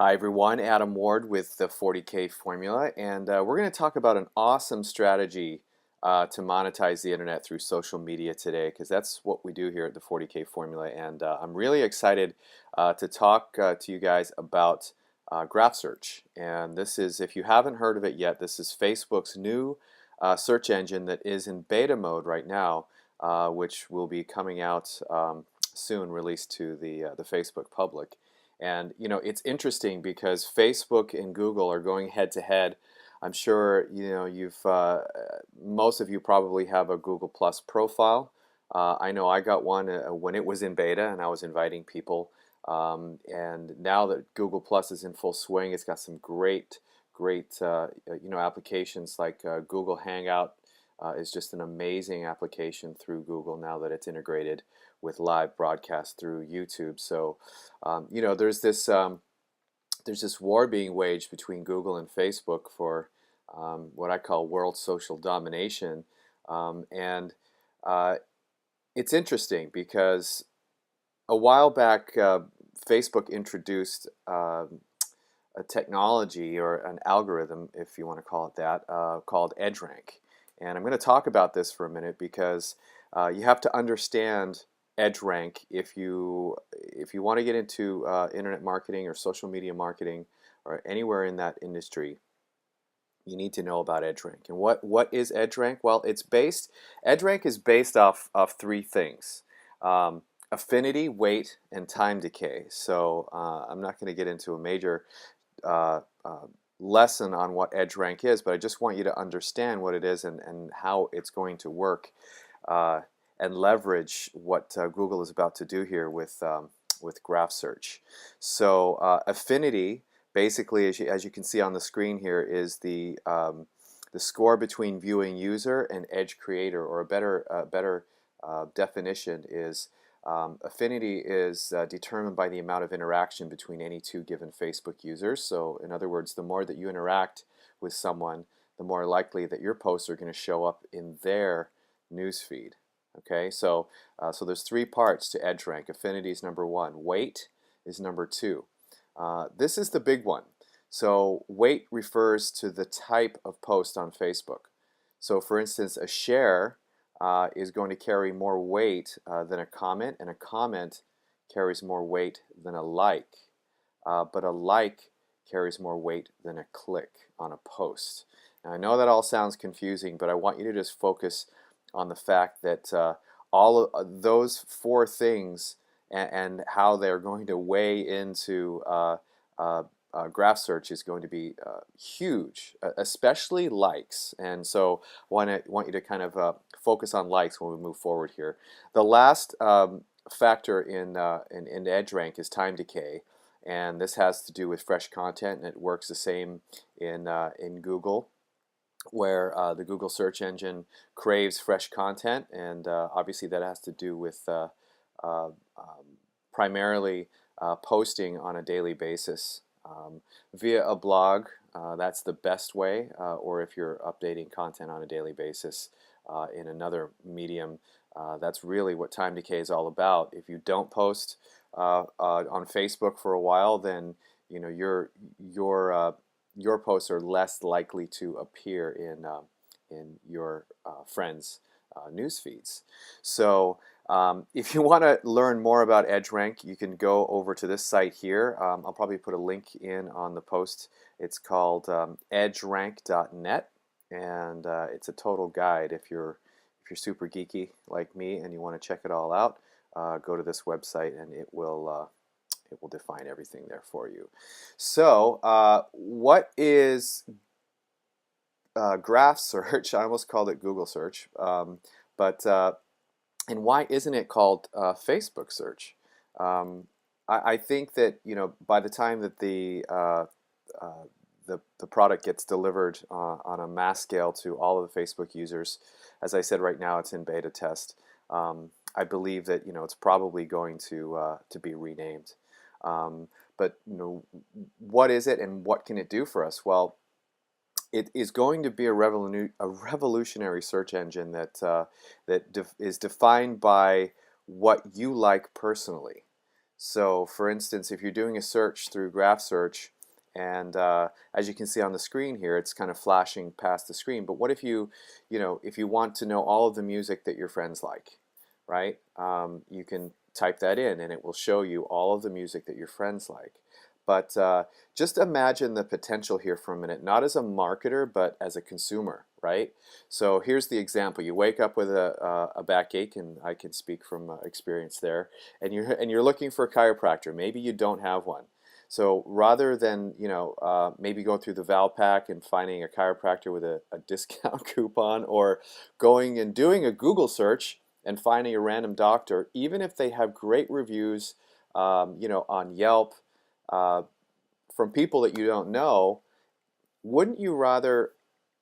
Hi everyone, Adam Ward with the 40K Formula, and we're going to talk about an awesome strategy to monetize the internet through social media today, because that's what we do here at the 40K Formula, and I'm really excited to talk to you guys about graph search. And this is, if you haven't heard of it yet, this is Facebook's new search engine that is in beta mode right now, which will be coming out soon, released to the Facebook public. And it's interesting because Facebook and Google are going head to head. I'm sure you've most of you probably have a Google Plus profile. I know I got one when it was in beta, and I was inviting people. And now that Google Plus is in full swing, it's got some great applications like Google Hangout is just an amazing application through Google now that it's integrated with live broadcast through YouTube. So, there's this war being waged between Google and Facebook for what I call world social domination, and it's interesting because a while back Facebook introduced a technology or an algorithm, if you want to call it that, called EdgeRank. And I'm going to talk about this for a minute because you have to understand EdgeRank if you want to get into internet marketing or social media marketing or anywhere in that industry. You need to know about EdgeRank. And what is EdgeRank? Well, EdgeRank is based off of three things. Affinity, weight, and time decay. So I'm not going to get into a major uh, uh, lesson on what EdgeRank is, but I just want you to understand what it is and how it's going to work uh, and leverage what Google is about to do here with graph search. So affinity, basically, as you can see on the screen here, is the score between viewing user and edge creator, or a better definition is affinity is determined by the amount of interaction between any two given Facebook users. So in other words, the more that you interact with someone, the more likely that your posts are going to show up in their newsfeed. Okay, so there's three parts to EdgeRank. Affinity is number one. Weight is number two. This is the big one. So weight refers to the type of post on Facebook. So for instance, a share is going to carry more weight than a comment, and a comment carries more weight than a like. But a like carries more weight than a click on a post. Now, I know that all sounds confusing, but I want you to just focus on the fact that all of those four things and how they're going to weigh into graph search is going to be huge, especially likes. And so I want you to kind of focus on likes when we move forward here. The last factor in EdgeRank is time decay, and this has to do with fresh content, and it works the same in Google, where the Google search engine craves fresh content, and obviously that has to do with primarily posting on a daily basis via a blog. That's the best way, or if you're updating content on a daily basis in another medium. That's really what time decay is all about. If you don't post on Facebook for a while, then your posts are less likely to appear in your friends' news feeds. So if you want to learn more about EdgeRank, you can go over to this site here. I'll probably put a link in on the post. It's called EdgeRank.net, and it's a total guide. If you're super geeky like me and you want to check it all out, go to this website and it will define everything there for you. So what is graph search? I almost called it Google search, but and why isn't it called Facebook search? I think that by the time that the product gets delivered on a mass scale to all of the Facebook users, as I said, right now it's in beta test. I believe that it's probably going to be renamed. But what is it and what can it do for us? Well, it is going to be a revolutionary search engine that is defined by what you like personally. So for instance, if you're doing a search through Graph Search, and as you can see on the screen here, it's kind of flashing past the screen. But what if if you want to know all of the music that your friends like, right? You can type that in, and it will show you all of the music that your friends like. But just imagine the potential here for a minute, not as a marketer, but as a consumer, right? So here's the example. You wake up with a backache, and I can speak from experience there, and you're looking for a chiropractor. Maybe you don't have one. So rather than maybe going through the Valpak and finding a chiropractor with a discount coupon, or going and doing a Google search and finding a random doctor, even if they have great reviews, on Yelp, uh, from people that you don't know, wouldn't you rather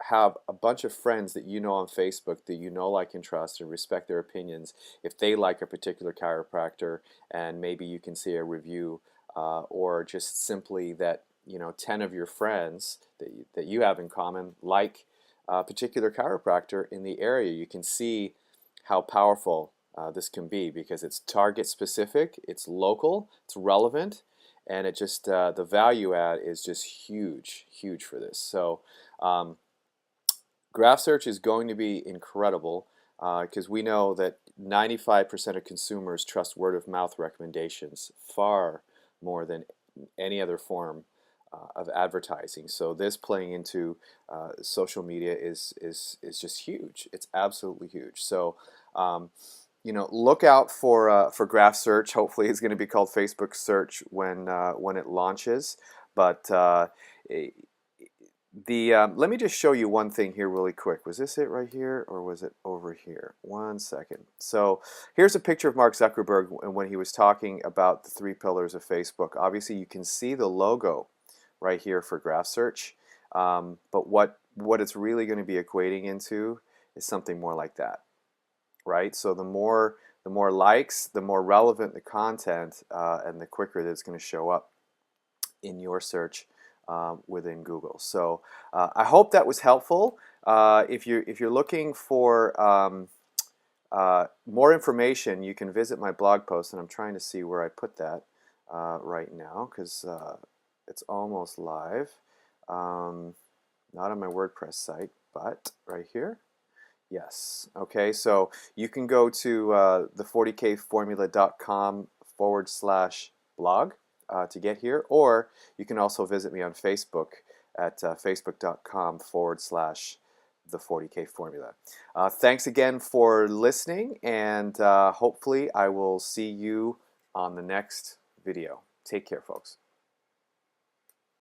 have a bunch of friends that you know on Facebook that you know, like, and trust, and respect their opinions if they like a particular chiropractor, and maybe you can see a review, or just simply that 10 of your friends that you have in common like a particular chiropractor in the area. You can see how powerful this can be, because it's target specific, it's local, it's relevant, and it just the value add is just huge, huge for this. So Graph Search is going to be incredible, because we know that 95% of consumers trust word of mouth recommendations far more than any other form of advertising. So this playing into social media is just huge. It's absolutely huge. So look out for Graph Search. Hopefully, it's going to be called Facebook Search when it launches. But let me just show you one thing here really quick. Was this it right here, or was it over here? One second. So here's a picture of Mark Zuckerberg when he was talking about the 3 pillars of Facebook. Obviously, you can see the logo right here for Graph Search. But what it's really going to be equating into is something more like that, right? So the more likes, the more relevant the content, and the quicker that it's going to show up in your search within Google. So I hope that was helpful. If you're looking for more information, you can visit my blog post, and I'm trying to see where I put that right now, because it's almost live. Not on my WordPress site, but right here. Yes. Okay, so you can go to the40kformula.com/blog to get here, or you can also visit me on Facebook at facebook.com/the40kformula. Thanks again for listening, and hopefully I will see you on the next video. Take care, folks.